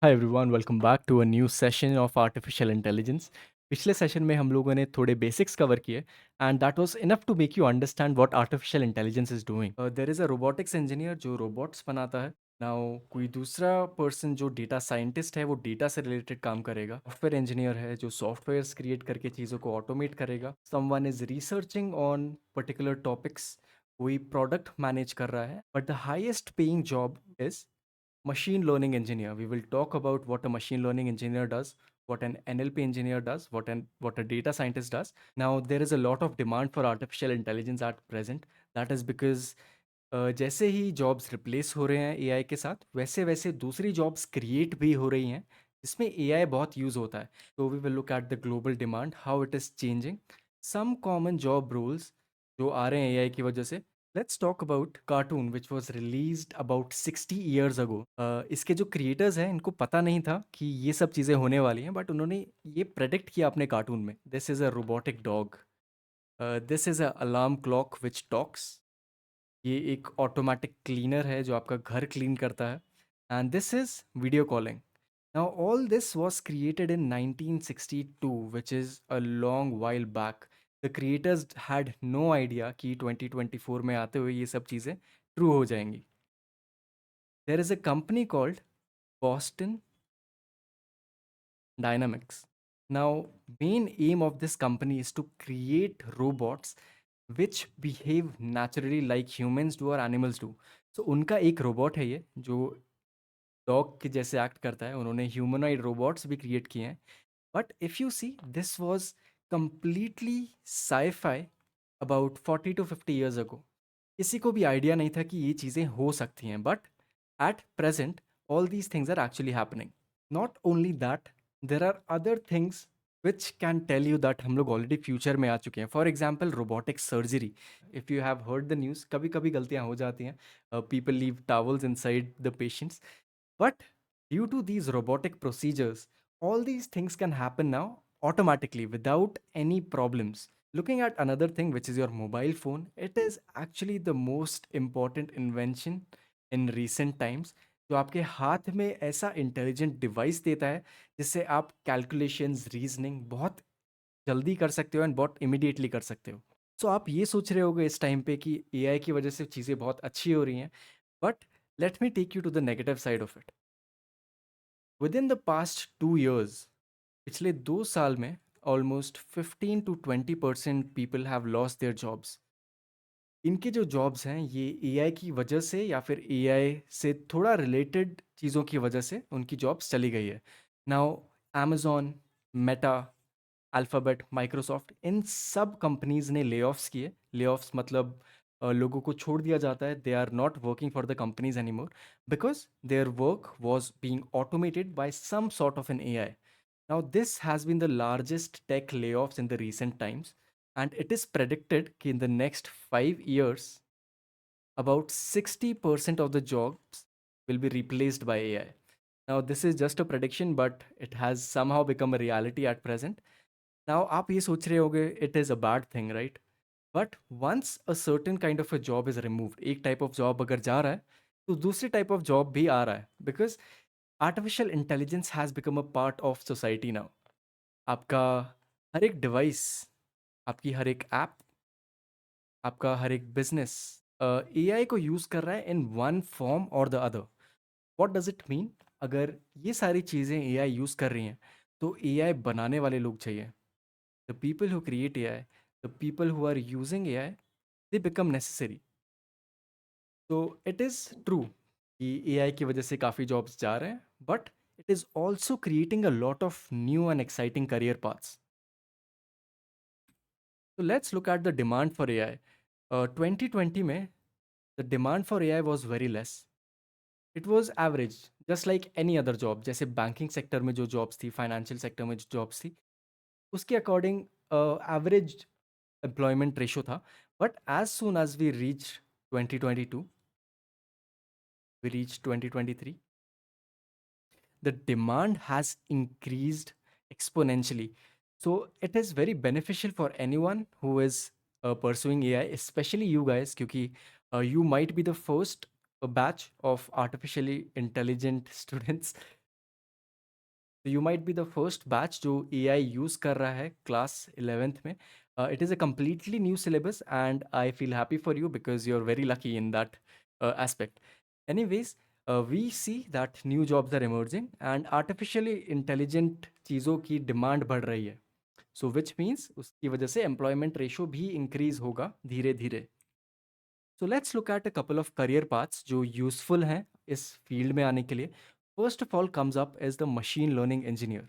Hi everyone, welcome back to a new session of artificial intelligence. पिछले session में हम लोगों ने थोड़े बेसिक्स कवर किए and that was enough to make you understand what artificial intelligence is doing. There is a robotics engineer जो robots बनाता है। नाउ कोई दूसरा पर्सन जो डेटा साइंटिस्ट है वो डेटा से रिलेटेड काम करेगा। सॉफ्टवेयर इंजीनियर है जो सॉफ्टवेयर्स क्रिएट करके चीज़ों को ऑटोमेट करेगा। Someone is researching on particular topics, कोई प्रोडक्ट मैनेज कर रहा है। But the highest paying job is machine learning engineer. We will talk about what a machine learning engineer does, what an NLP engineer does, what a data scientist does. Now there is a lot of demand for artificial intelligence at present. That is because जैसे ही jobs replace हो रहे हैं AI के साथ, वैसे वैसे दूसरी jobs create भी हो रही हैं जिसमें एआई बहुत यूज़ होता है। तो we will look at the global demand, how it is changing, some common job roles जो आ रहे हैं एआई की वजह से। Let's talk about cartoon which was released about 60 years ago. इसके जो क्रिएटर्स हैं इनको पता नहीं था कि ये सब चीज़ें होने वाली हैं, बट उन्होंने ये प्रेडिक्ट किया अपने कार्टून में। This is a robotic dog, this is a alarm clock which talks. ये एक ऑटोमेटिक क्लीनर है जो आपका घर क्लीन करता है। And this is video calling. Now all this was created in 1962, which is a long while back. The creators had no idea कि 2024 में आते हुए ये सब चीज़ें ट्रू हो जाएंगी। There is a company called Boston Dynamics. Now, main aim of this company is to create robots which behave naturally like humans do or animals do. So उनका एक रोबोट है ये जो डॉग के जैसे एक्ट करता है। उन्होंने ह्यूमनॉइड रोबोट्स भी क्रिएट किए हैं। But if you see, this was completely sci-fi about 40 to 50 years ago. किसी को भी आइडिया नहीं था कि ये चीज़ें हो सकती हैं, but at present all these things are actually happening. Not only that, there are other things which can tell you that हम लोग ऑलरेडी फ्यूचर में आ चुके हैं। For example robotic surgery. If you have heard the news, कभी कभी गलतियाँ हो जाती हैं, people leave towels inside the patients. But due to these robotic procedures, all these things can happen now automatically without any problems. Looking at another thing, which is your mobile phone, it is actually the most important invention in recent times. जो आपके हाथ में ऐसा intelligent device देता है जिससे आप calculations, reasoning बहुत जल्दी कर सकते हो एंड बहुत इमिडिएटली कर सकते हो। सो आप ये सोच रहे होगे इस टाइम पे कि एआई की वजह से चीज़ें बहुत अच्छी हो रही हैं, but let me take you to the negative side of it. Within the past 2 years, पिछले 2 साल में almost 15 to 20% people have lost their jobs. इनके जो जॉब्स हैं ये एआई की वजह से या फिर एआई से थोड़ा रिलेटेड चीज़ों की वजह से उनकी जॉब्स चली गई है। Now amazon, Meta, Alphabet, Microsoft, इन सब कंपनीज़ ने ले-ऑफ्स किए। ले-ऑफ्स मतलब लोगों को छोड़ दिया जाता है। They are not working for the companies anymore because their work was being automated by some sort of an AI. Now, this has been the largest tech layoffs in the recent times, and it is predicted that in the next 5 years, about 60% of the jobs will be replaced by AI. Now, this is just a prediction, but it has somehow become a reality at present. Now, आप ये सोच रहे होगे, it is a bad thing, right? But once a certain kind of a job is removed, एक type of job अगर जा रहा है, तो दूसरी type of job भी आ रहा है, because artificial intelligence has become a part of society now. आपका हर एक डिवाइस, आपकी हर एक ऐप, आपका हर एक बिजनेस एआई को यूज़ कर रहा है इन वन फॉर्म और the other. What does it mean? अगर ये सारी चीज़ें एआई यूज़ कर रही हैं तो एआई बनाने वाले लोग चाहिए। The people who create AI, the people who are using AI, they become necessary. तो इट इज़ ट्रू कि एआई की वजह से काफ़ी जॉब्स जा रहे हैं, but it is also creating a lot of new and exciting career paths. So let's look at the demand for AI. 2020 में the demand for AI was very less. It was average, just like any other job. जैसे banking sector में जो jobs थी, financial sector में जो jobs थी, उसके according average employment ratio था। But as soon as we reach 2022, we reached 2023, the demand has increased exponentially. So it is very beneficial for anyone who is pursuing AI, especially you guys, क्योंकि you might be the first batch of artificially intelligent students. तो you might be the first batch जो AI use कर रहा है class 11th में. It is a completely new syllabus and I feel happy for you because you're very lucky in that aspect. Anyways, we see that new jobs are emerging and artificially intelligent चीज़ों की demand बढ़ रही है. सो which means उसकी वजह से employment ratio भी increase होगा धीरे धीरे. So let's look at a couple of career paths जो यूजफुल हैं इस फील्ड में आने के लिए. First of all comes up as the machine learning engineer.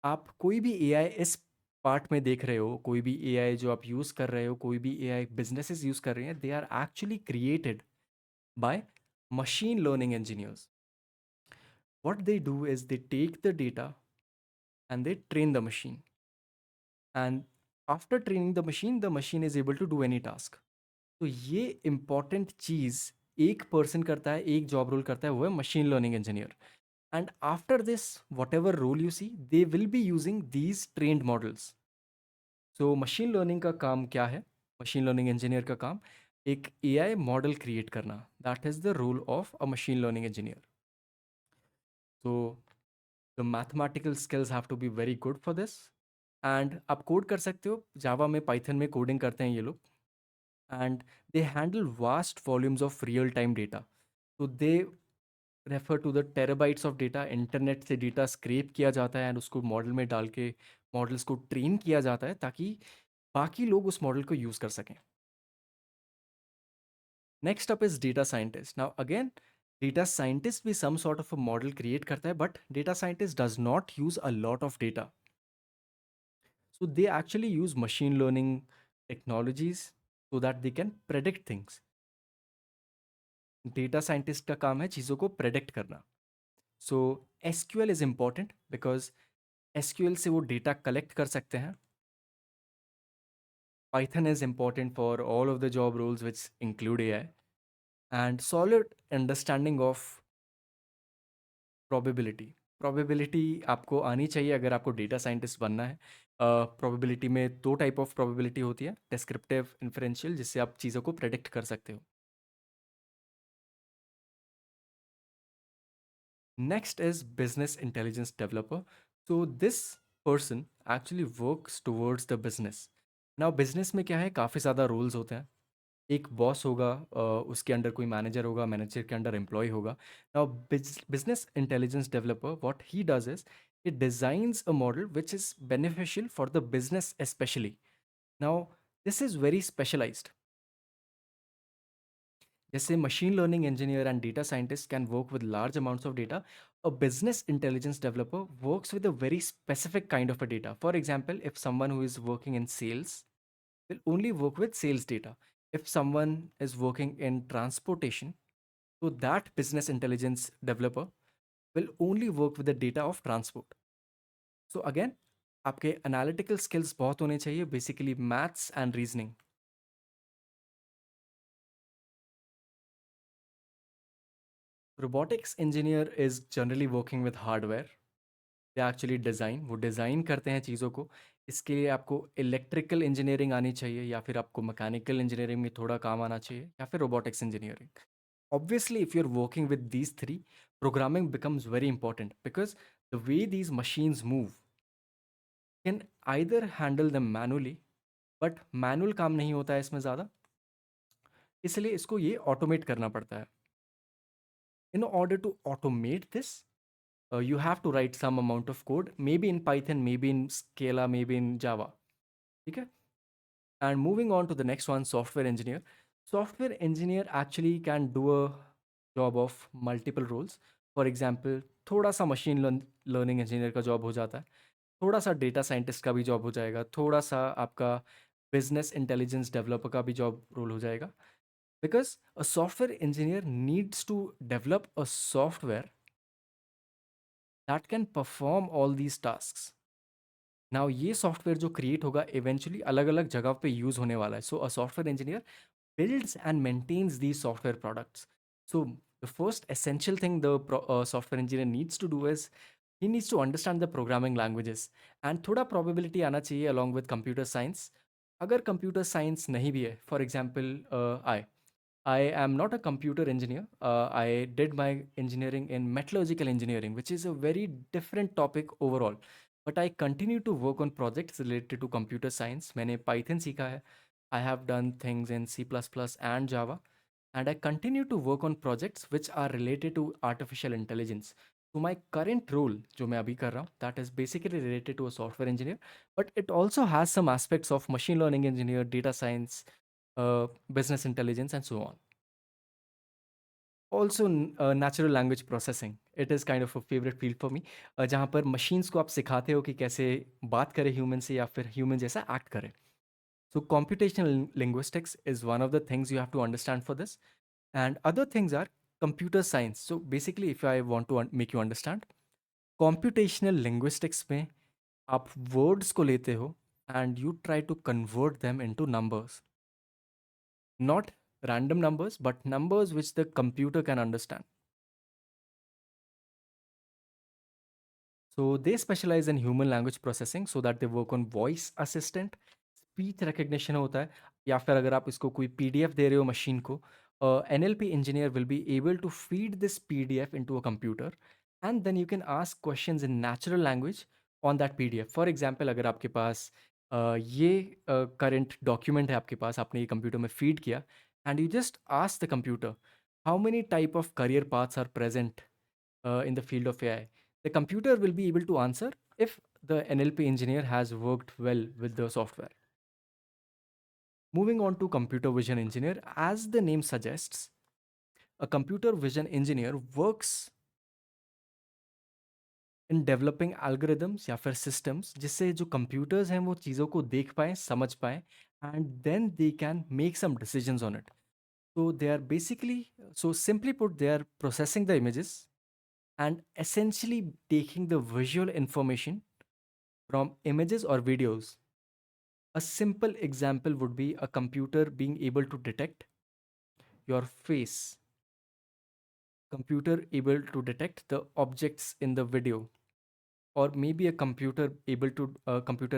आप कोई भी एआई इस पार्ट में देख रहे हो, कोई भी एआई जो आप यूज़ कर रहे हो, कोई भी एआई बिजनेसेस यूज़ कर रहे हैं, they are actually created by machine learning engineers. What they do is they take the data and they train the machine. And after training the machine is able to do any task. तो ये important चीज़ एक person करता है, एक job role करता है, वो है machine learning engineer. And after this whatever role you see they will be using these trained models. सो मशीन लर्निंग का काम क्या है? मशीन लर्निंग इंजीनियर का काम एक एआई मॉडल क्रिएट करना. That is the role of a machine learning engineer. तो the mathematical skills have to be very good for this. And आप कोड कर सकते हो, जावा में पाइथन में कोडिंग करते हैं ये लोग. And they handle vast volumes of real time data. So they refer to the terabytes of data. Internet से डेटा स्क्रेप किया जाता है एंड उसको मॉडल में डाल के मॉडल्स को ट्रेन किया जाता है ताकि बाकी लोग उस मॉडल को यूज़ कर सकें. Next up is data scientist. Now again data scientist भी some sort of a model create करता है, but data scientist does not use a lot of data. So they actually use machine learning technologies so that they can predict things. Data scientist का काम है चीज़ों को predict करना. So SQL is important because SQL से वो data collect कर सकते हैं. Python is important for all of the job roles which include AI. And solid understanding of probability. Probability आपको आनी चाहिए अगर आपको डेटा साइंटिस्ट बनना है. प्रोबेबिलिटी में दो टाइप ऑफ प्रोबेबिलिटी होती है, डिस्क्रिप्टिव, इन्फरेंशियल, जिससे आप चीज़ों को प्रेडिक्ट कर सकते हो. Next is business intelligence developer. So this person actually works towards the business. Now business में क्या है, काफ़ी ज़्यादा रोल्स होते हैं. एक बॉस होगा, उसके अंडर कोई मैनेजर होगा, मैनेजर के अंडर एम्प्लॉय होगा. Now business intelligence developer what he does is it designs a model which is beneficial for the business specially. Now this is very specialised. जैसे machine learning engineer and data scientist can work with large amounts of data, a business intelligence developer works with a very specific kind of a data. For example, if someone who is working in sales will only work with sales data. If someone is working in transportation, so that business intelligence developer will only work with the data of transport. So again, आपके analytical skills बहुत होने चाहिए, basically maths and reasoning. Robotics engineer is generally working with hardware. They actually design, वो design करते हैं चीज़ों को. इसके लिए आपको इलेक्ट्रिकल इंजीनियरिंग आनी चाहिए, या फिर आपको मैकेनिकल इंजीनियरिंग में थोड़ा काम आना चाहिए, या फिर robotics engineering. Obviously if you are working with these three, programming becomes very important because the way these machines move can either handle them manually, but manual काम नहीं होता है इसमें ज़्यादा, इसलिए इसको ये ऑटोमेट करना पड़ता है. In order to automate this, you have to write some amount of code, maybe in Python, maybe in Scala, maybe in Java. Okay. And moving on to the next one, software engineer. Software engineer actually can do a job of multiple roles. For example, थोड़ा सा machine learning engineer का job हो जाता है, थोड़ा सा data scientist का भी जॉब हो जाएगा, थोड़ा सा आपका बिजनेस इंटेलिजेंस डेवलपर का भी जॉब रोल हो जाएगा. Because a software engineer needs to develop a software that can perform all these task. Now ये सॉफ्टवेयर जो क्रिएट होगा इवेंचुअली अलग अलग जगह पे यूज़ होने वाला है. So a software engineer builds and maintains these software products. So the first essential thing the software engineer needs to do is he needs to understand the programming languages. And थोड़ा probability आना चाहिए along with computer science. अगर computer science नहीं भी है, for example I I am not a computer engineer. I did my engineering in metallurgical engineering, which is a very different topic overall. But I continue to work on projects related to computer science. मैंने Python सीखा है. I have done things in C++ and Java. And I continue to work on projects which are related to artificial intelligence. So my current role, जो मैं अभी कर रहा हूँ, that is basically related to a software engineer, but it also has some aspects of machine learning engineer, data science, business intelligence, and so on. Also natural language processing it is kind of a favourite field for me, जहाँ पर machines को आप सिखाते हो कि कैसे बात करें ह्यूमन से या फिर ह्यूमन जैसा एक्ट करें. सो computational linguistics is one of the things you have to understand for this, and other things are computer science. So basically if I want to make you understand, computational linguistics में आप words को लेते हो and you try to convert them into numbers, not random numbers but numbers which the computer can understand. So they specialize in human language processing so that they work on voice assistant, speech recognition होता है, या फिर अगर आप इसको कोई PDF दे रहे हो मशीन को, NLP engineer will be able to feed this PDF into a computer and then you can ask questions in natural language on that PDF. For example, अगर आपके पास ये current document है आपके पास, आपने ये कंप्यूटर में फीड किया and you just ask the computer how many type of career paths are present in the field of AI, the computer will be able to answer if the NLP engineer has worked well with the software. Moving on to computer vision engineer, as the name suggests, a computer vision engineer works in developing algorithms या फिर systems जिससे जो computers हैं वो चीज़ों को देख पाएँ, समझ पाएँ, and then they can make some decisions on it. So they are basically, so simply put, they are processing the images and essentially taking the visual information from images or videos. A simple example would be a computer being able to detect your face, computer able to detect the objects in the video, or maybe a computer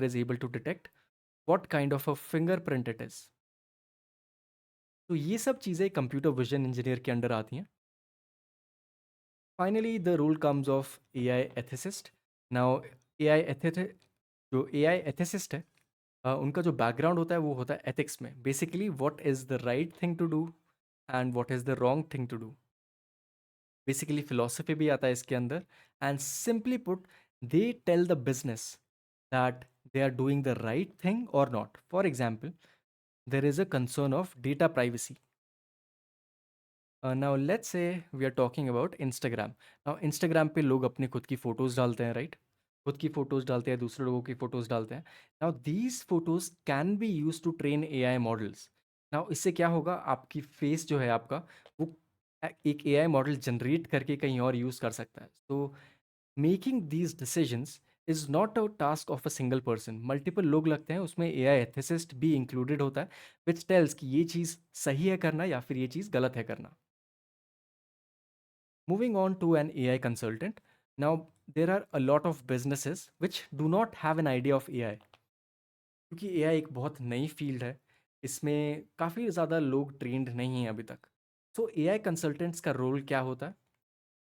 is able to detect what kind of a fingerprint it is. तो ये सब चीज़ें computer vision engineer के under आती हैं. Finally the role comes of AI ethicist. Now AI ethicist, जो AI ethicist है, उनका जो बैकग्राउंड होता है वो होता है एथिक्स में. Basically what is the right thing to do and what is the wrong thing to do. Basically philosophy भी आता है इसके अंदर. And simply put, they tell the business that they are doing the right thing or not. For example, there is a concern of data privacy. Now let's say we are talking about Instagram. Now Instagram पे लोग अपने खुद की photos डालते हैं, right? खुद की photos डालते हैं, दूसरे लोगों की फोटोज डालते हैं. Now these photos can be use to train AI models. Now इससे क्या होगा, आपकी फेस जो है आपका, वो एक AI मॉडल जनरेट करके कहीं और यूज कर सकता है. So making these decisions is not a task of a single person. Multiple लोग लगते हैं, उसमें AI एथिसिस्ट भी इंक्लूडेड होता है, विच टेल्स कि ये चीज़ सही है करना या फिर ये चीज़ गलत है करना. Moving on to an AI consultant. Now, there are a lot of businesses which do not have an idea of AI. क्योंकि AI एक बहुत नई फील्ड है, इसमें काफ़ी ज़्यादा लोग ट्रेंड नहीं हैं अभी तक. सो AI कंसल्टेंट्स का रोल क्या होता है?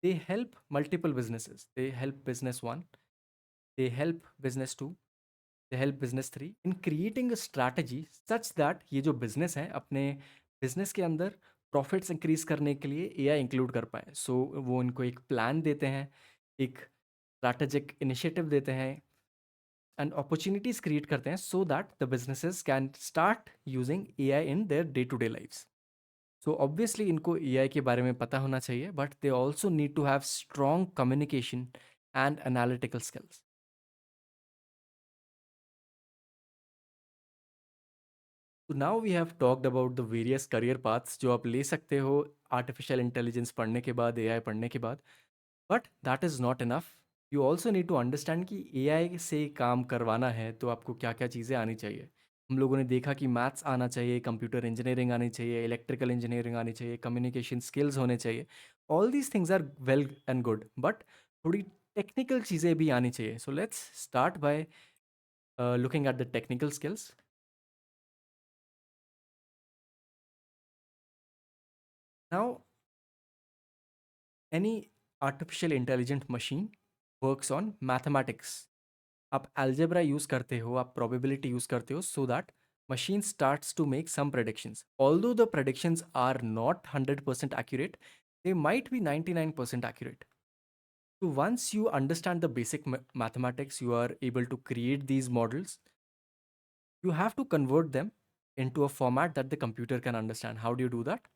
They help multiple businesses. They help business one, they help business two, they help business three in creating a strategy such that ये जो बिजनेस है अपने बिजनेस के अंदर प्रॉफिट्स इंक्रीज करने के लिए AI इंक्लूड कर पाए. सो वो इनको एक प्लान देते हैं, एक स्ट्रैटेजिक इनिशिएटिव देते हैं एंड अपॉर्चुनिटीज क्रिएट करते हैं so that the businesses can start using AI in their day to day lifes. So obviously इनको AI के बारे में पता होना चाहिए, but they also need to have strong communication and analytical skills. तो now we have talked about the various career paths जो आप ले सकते हो आर्टिफिशियल इंटेलिजेंस पढ़ने के बाद, AI पढ़ने के बाद. But that is not enough. You also need to understand कि AI से काम करवाना है तो आपको क्या क्या चीज़ें आनी चाहिए. हम लोगों ने देखा कि मैथ्स आना चाहिए, कंप्यूटर इंजीनियरिंग आनी चाहिए, इलेक्ट्रिकल इंजीनियरिंग आनी चाहिए, कम्युनिकेशन स्किल्स होने चाहिए. All these things are well and good, but थोड़ी टेक्निकल चीज़ें भी आनी चाहिए. So let's start by looking at the technical skills. Now, any artificial intelligent machine works on mathematics. आप algebra यूज करते हो, आप probability यूज करते हो, so that machine starts to make some predictions. Although the predictions are not 100% accurate, they might be 99% accurate. So once you understand the basic mathematics, you are able to create these models. You have to convert them into a format that the computer can understand. How do you do that?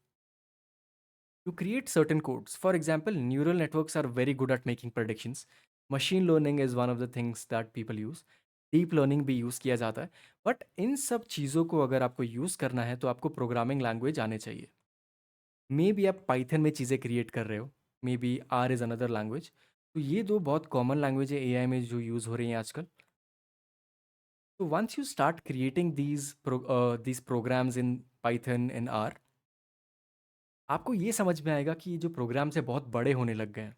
You create certain codes. For example, neural networks are very good at making predictions. Machine learning is one of the things that people use. Deep learning भी use किया जाता है. But in सब चीज़ों को अगर आपको use करना है तो आपको प्रोग्रामिंग लैंग्वेज आने चाहिए. मे बी आप पाइथन में चीज़ें क्रिएट कर रहे हो, maybe R is another language. तो ये दो बहुत कॉमन लैंग्वेज है एआई में जो यूज़ हो रही हैं आजकल. तो once you start creating these programs in Python in R, आपको ये समझ में आएगा कि जो प्रोग्राम्स है बहुत बड़े होने लग गए हैं.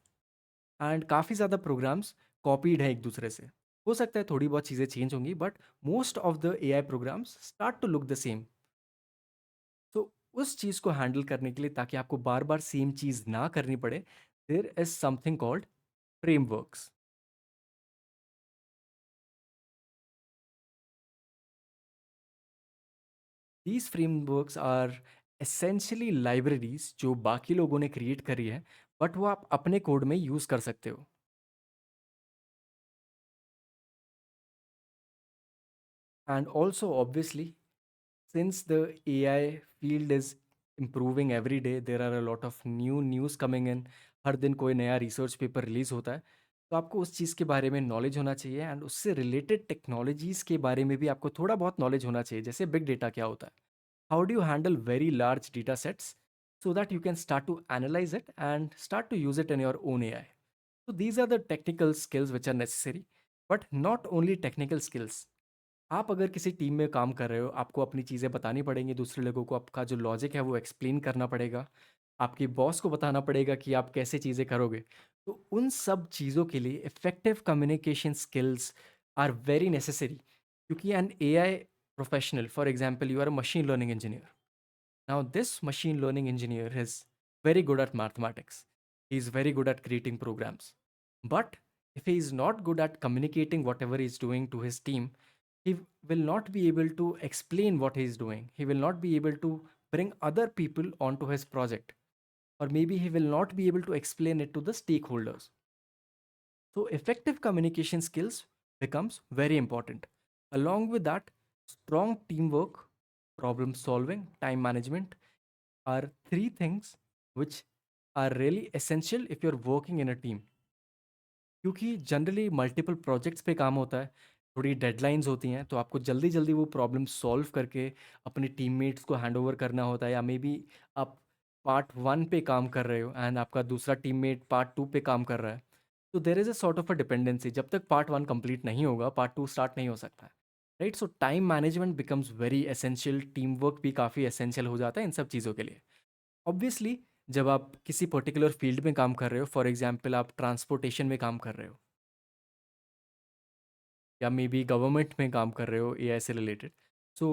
एंड काफ़ी ज़्यादा प्रोग्राम्स कॉपीड है एक दूसरे से. हो सकता है थोड़ी बहुत चीज़ें चेंज होंगी, but most of the AI programs start to look the same. तो उस चीज़ को हैंडल करने के लिए, ताकि आपको बार बार सेम चीज़ ना करनी पड़े, there is something called frameworks. These frameworks are essentially libraries जो बाकी लोगों ने क्रिएट करी है, बट वो आप अपने कोड में यूज़ कर सकते हो. And also obviously, since the AI field is improving every day, there are a lot of new news coming in. हर दिन कोई नया रिसर्च पेपर रिलीज होता है. तो आपको उस चीज़ के बारे में नॉलेज होना चाहिए, एंड उससे रिलेटेड टेक्नोलॉजीज़ के बारे में भी आपको थोड़ा बहुत नॉलेज होना चाहिए. जैसे बिग डेटा क्या होता है, how do you handle very large data sets, so that you can start to analyze it and start to use it in your own AI. So these are the technical skills which are necessary, but not only technical skills. आप अगर किसी team में काम कर रहे हो, आपको अपनी चीज़ें बतानी पड़ेंगी दूसरे लोगों को, आपका जो लॉजिक है वो एक्सप्लेन करना पड़ेगा, आपके बॉस को बताना पड़ेगा कि आप कैसे चीज़ें करोगे. तो उन सब चीज़ों के लिए effective communication skills are very necessary. क्योंकि an AI professional, for example you are a machine learning engineer. Now this machine learning engineer is very good at mathematics. He is very good at creating programs. But if he is not good at communicating whatever he is doing to his team, he will not be able to explain what he is doing. He will not be able to bring other people onto his project. Or maybe he will not be able to explain it to the stakeholders. So effective communication skills becomes very important. Along with that, strong teamwork, problem solving, time management are three things which are really essential if you're working in a team. क्योंकि generally multiple projects पे काम होता है, थोड़ी deadlines होती हैं, तो आपको जल्दी जल्दी वो प्रॉब्लम सॉल्व करके अपने टीममेट्स को हैंड ओवर करना होता है. या मे बी आप पार्ट वन पे काम कर रहे हो एंड आपका दूसरा टीममेट पार्ट टू पे काम कर रहा है. तो there is a sort of a dependency. जब तक पार्ट वन कंप्लीट नहीं होगा, पार्ट टू स्टार्ट नहीं हो सकता है. राइट. सो time management becomes very essential. Team work भी काफ़ी एसेंशियल हो जाता है इन सब चीज़ों के लिए. ऑब्वियसली, जब आप किसी पर्टिकुलर फील्ड में काम कर रहे हो, फॉर एग्जाम्पल आप ट्रांसपोर्टेशन में काम कर रहे हो, या मे बी गवर्नमेंट में काम कर रहे हो एआई से रिलेटेड. सो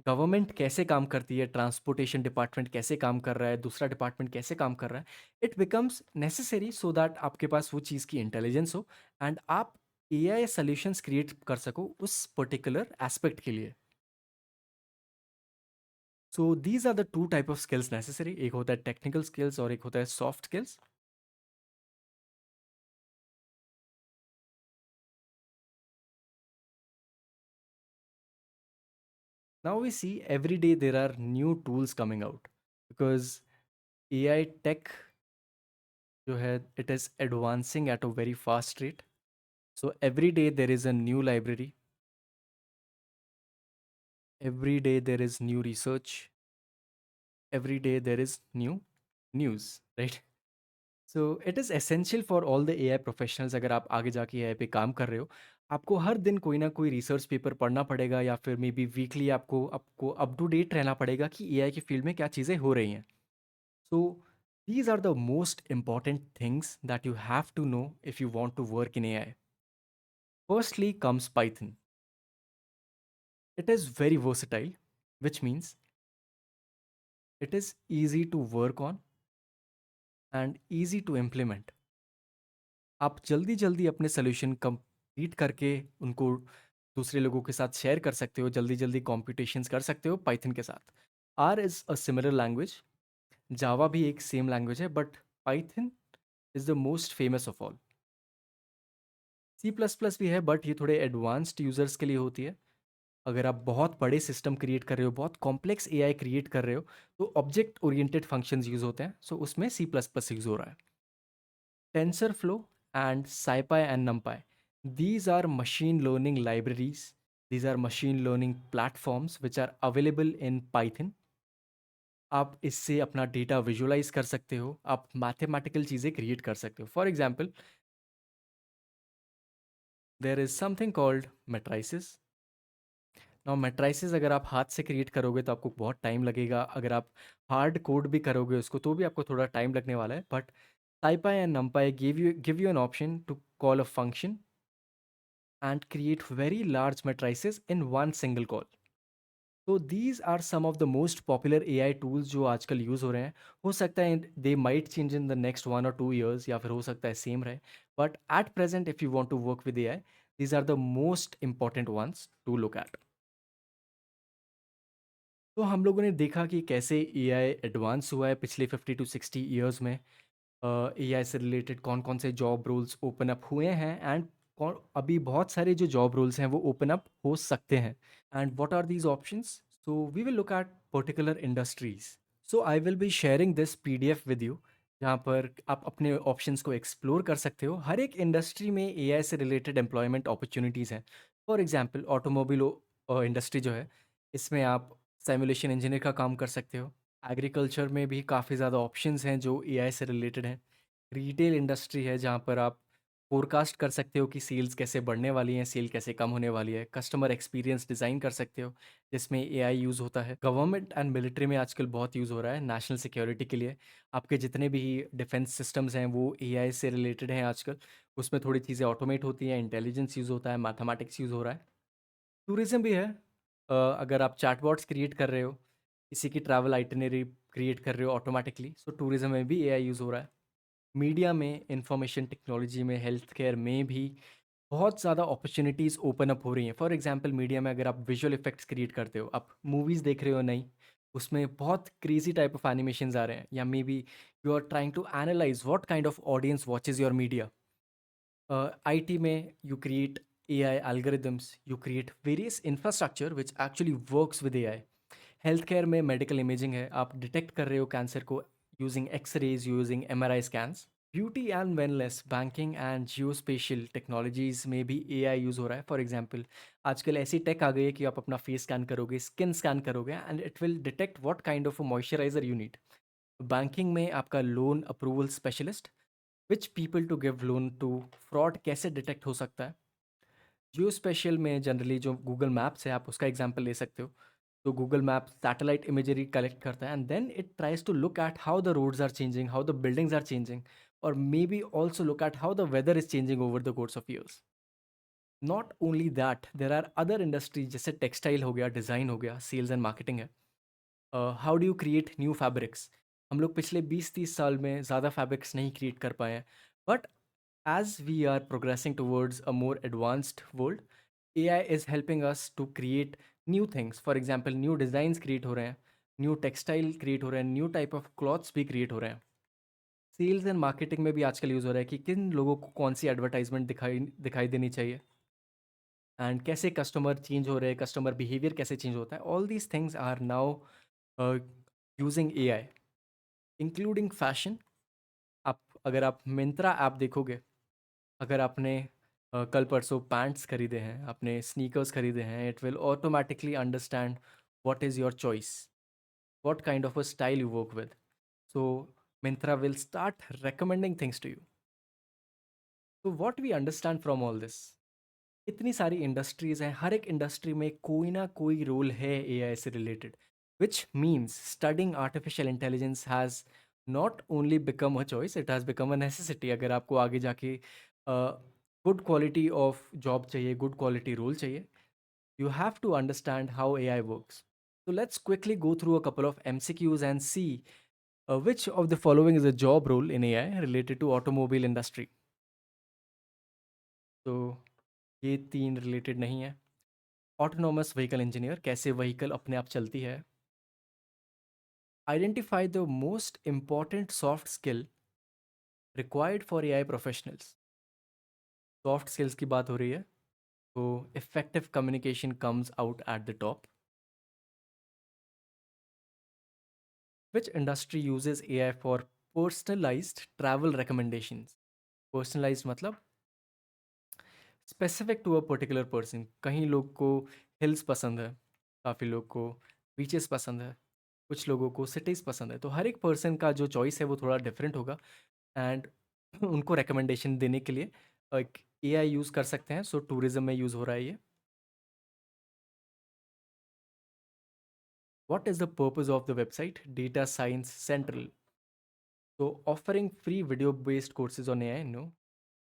गवर्नमेंट कैसे काम करती है, ट्रांसपोर्टेशन डिपार्टमेंट कैसे काम कर रहा है, दूसरा डिपार्टमेंट कैसे काम कर रहा है, it becomes necessary so that आपके पास वो चीज़ की इंटेलिजेंस हो, एंड आप एआई सॉल्यूशंस क्रिएट कर सको उस पर्टिकुलर एस्पेक्ट के लिए. So these are the two type of skills necessary. एक होता है टेक्निकल स्किल्स और एक होता है soft skills. Now we see every day there are new tools coming out, because AI tech जो है, it is advancing at a very fast rate. So every day there is a new library, every day there is new research, every day there is new news, right? So it is essential for all the AI professionals. अगर आप आगे जाके AI पे काम कर रहे हो, आपको हर दिन कोई ना कोई रिसर्च पेपर पढ़ना पड़ेगा, या फिर मे बी वीकली आपको आपको अप टू डेट रहना पड़ेगा कि एआई की फील्ड में क्या चीज़ें हो रही हैं. So these are the most important things that you have to know if you want to work in AI. Firstly comes Python. It is very versatile, which means it is easy to work on. And easy to implement. आप जल्दी जल्दी अपने solution complete करके उनको दूसरे लोगों के साथ शेयर कर सकते हो, जल्दी जल्दी कॉम्पिटिशन्स कर सकते हो पाइथन के साथ। R is a similar language, Java भी एक सेम लैंग्वेज है, but Python is the most famous of all. C plus plus भी है, बट ये थोड़े एडवांस्ड यूजर्स के लिए होती है। अगर आप बहुत बड़े सिस्टम क्रिएट कर रहे हो, बहुत कॉम्प्लेक्स एआई क्रिएट कर रहे हो, तो ऑब्जेक्ट ओरिएंटेड फंक्शंस यूज होते हैं, सो उसमें सी प्लस प्लस यूज हो रहा है। TensorFlow and SciPy and NumPy. These are machine learning libraries. These are machine learning platforms which are available in Python. आप इससे अपना डेटा विजुअलाइज कर सकते हो, आप मैथमेटिकल चीज़ें क्रिएट कर सकते हो। For example, there is something called matrices. Now matrices अगर आप हाथ से क्रिएट करोगे तो आपको बहुत टाइम लगेगा, अगर आप हार्ड कोड भी करोगे उसको तो भी आपको थोड़ा टाइम लगने वाला है। But SciPy and NumPy give you an option to call a function and create very large matrices in one single call. So these are some of the most popular AI tools जो आजकल use हो रहे हैं। हो सकता है they might change in the next 1 or 2 years, या फिर हो सकता है सेम रहे, but at present if you want to work with AI, these are the most important ones to look at. तो हम लोगों ने देखा कि कैसे AI एडवांस हुआ है पिछले 50 to 60 ईयर्स में। AI से रिलेटेड कौन कौन से जॉब रोल्स ओपन अप हुए हैं, एंड कौन अभी बहुत सारे जो जॉब रोल्स हैं वो ओपन अप हो सकते हैं। And what are these options? So we will look at particular industries. So I will be sharing this PDF with you, जहाँ पर आप अपने ऑप्शंस को एक्सप्लोर कर सकते हो। हर एक इंडस्ट्री में एआई से रिलेटेड एम्प्लॉयमेंट अपॉर्चुनिटीज़ हैं। फॉर एग्जांपल ऑटोमोबाइल इंडस्ट्री जो है, इसमें आप सिमुलेशन इंजीनियर का काम कर सकते हो। एग्रीकल्चर में भी काफ़ी ज़्यादा ऑप्शंस हैं जो एआई से रिलेटेड हैं। रिटेल इंडस्ट्री है जहाँ पर आप फोरकास्ट कर सकते हो कि सेल्स कैसे बढ़ने वाली हैं, सेल कैसे कम होने वाली है। कस्टमर एक्सपीरियंस डिज़ाइन कर सकते हो जिसमें एआई यूज़ होता है। गवर्नमेंट एंड मिलिट्री में आजकल बहुत यूज़ हो रहा है नेशनल सिक्योरिटी के लिए। आपके जितने भी डिफेंस सिस्टम्स हैं वो एआई से रिलेटेड हैं आजकल। उसमें थोड़ी चीज़ें ऑटोमेट होती हैं, इंटेलिजेंस यूज़ होता है, मैथमेटिक्स यूज़ हो रहा है। टूरिज्म भी है। अगर आप चैटबॉट्स क्रिएट कर रहे हो, किसी की ट्रैवल आइटिनरी क्रिएट कर रहे हो ऑटोमेटिकली, सो टूरिज्म में भी एआई यूज़ हो रहा है। मीडिया में, इंफॉर्मेशन टेक्नोलॉजी में, हेल्थ केयर में भी बहुत ज़्यादा अपॉर्चुनिटीज़ ओपन अप हो रही हैं। फॉर एग्जांपल मीडिया में अगर आप विजुअल इफेक्ट्स क्रिएट करते हो, आप मूवीज़ देख रहे हो नई, उसमें बहुत क्रेजी टाइप ऑफ एनिमेशंस आ रहे हैं, या maybe you are trying to analyse what kind of audience watches your media. IT में you create AI algorithms, you create various infrastructure which actually works with AI. Health care में medical imaging है, आप detect कर रहे हो cancer को using X-rays, using MRI scans. Beauty and wellness, banking and geospatial technologies में भी AI use हो रहा है। फॉर एग्जांपल, आजकल ऐसी टेक आ गई है कि आप अपना फेस स्कैन करोगे, स्किन स्कैन करोगे, and it will detect what kind of moisturizer you need. Banking में आपका loan approval specialist, which people to give loan to, fraud कैसे डिटेक्ट हो सकता है। जियो स्पेशल में जनरली जो गूगल मैप्स है, आप उसका एग्जांपल ले सकते हो। तो Google map satellite imagery collect करता है, and then it tries to look at how the roads are changing, how the buildings are changing, और maybe also look at how the weather is changing over the course of years. Not only that, there are other industries जैसे textile हो गया, design हो गया, sales and marketing है। How do you create new fabrics. हम लोग पिछले 20-30 साल में ज़्यादा फैब्रिक्स नहीं क्रिएट कर पाए हैं, but as we are progressing towards a more advanced world, AI is helping us to create new things. For example, new designs create हो रहे हैं, new textile create हो रहे हैं, new type of clothes भी create हो रहे हैं। सेल्स एंड मार्केटिंग में भी आजकल यूज़ हो रहा है कि किन लोगों को कौन सी एडवर्टाइजमेंट दिखाई दिखाई देनी चाहिए, एंड कैसे कस्टमर चेंज हो रहे हैं, कस्टमर बिहेवियर कैसे चेंज होता है। All these things are now using AI, including fashion. आप अगर आप मिंत्रा ऐप देखोगे, अगर आपने कल परसों पैंट्स खरीदे हैं, आपने स्नीकर्स खरीदे हैं, it will automatically understand what is your choice, what kind of a style you work with. So Myntra will start recommending things to you. तो what we understand from all this, इतनी सारी industries हैं, हर एक industry में कोई ना कोई role है एआई से related, which means studying artificial intelligence has not only become a choice, it has become a necessity. अगर आपको आगे जाके गुड क्वालिटी ऑफ जॉब चाहिए, गुड क्वालिटी रोल चाहिए, you have to understand how AI works. So let's quickly go through a couple of MCQs and see Which of the following is a job role in AI related to automobile industry? तो ये तीन related नहीं है. Autonomous vehicle engineer, कैसे vehicle अपने आप चलती है. Identify the most important soft skill required for AI professionals. Soft skills की बात हो रही है, तो effective communication comes out at the top. Which industry uses AI for personalised travel recommendations? Personalised मतलब specific to a particular person. कहीं लोग को हिल्स पसंद है, काफ़ी लोग को बीचेस पसंद है, कुछ लोगों को सिटीज़ पसंद है. तो हर एक पर्सन का जो चॉइस है वो थोड़ा डिफरेंट होगा. एंड उनको रिकमेंडेशन देने के लिए एक एआई यूज़ कर सकते हैं. सो टूरिज्म में यूज़ हो रहा है ये. What is the purpose of the website data science central? तो offering free video based courses on AI, no.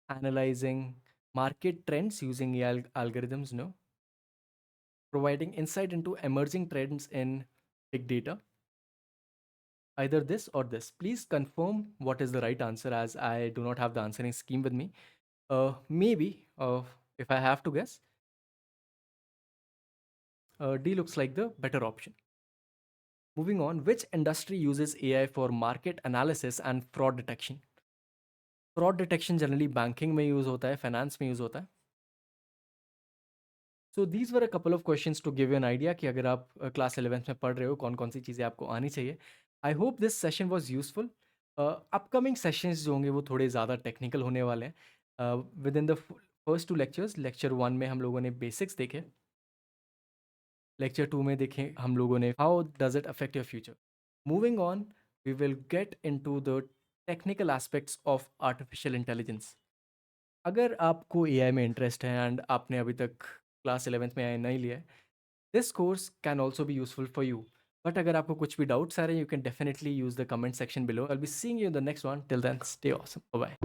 Analysing market trends using AI algorithms, no. Providing insight into emerging trends in big data. Either this or this. Please confirm what is the right answer, as I do not have the answering scheme with me. Maybe, if I have to guess, D looks like the better option. Moving on, which industry uses AI for market analysis and fraud detection? Fraud detection generally banking में use होता है, finance में use होता है. So these were a couple of questions to give you an idea कि अगर आप class 11th में पढ़ रहे हो कौन कौन सी चीज़ें आपको आनी चाहिए. I hope this session was useful. Upcoming sessions जो होंगे वो थोड़े ज़्यादा टेक्निकल होने वाले हैं. With in the first to lectures, lecture 1 में हम लोगों ने बेसिक्स देखे, लेक्चर 2 में देखें हम लोगों ने how does it affect your future. Moving on, we will get into the technical aspects of artificial intelligence. अगर आपको एआई में इंटरेस्ट है एंड आपने अभी तक क्लास 11th में एआई नहीं लिया है, this course can also be useful for you. But अगर आपको कुछ भी डाउट्स आ रहे हैं, you can definitely use the comment section below. I will be seeing you in the next one. Till then, stay awesome. Bye.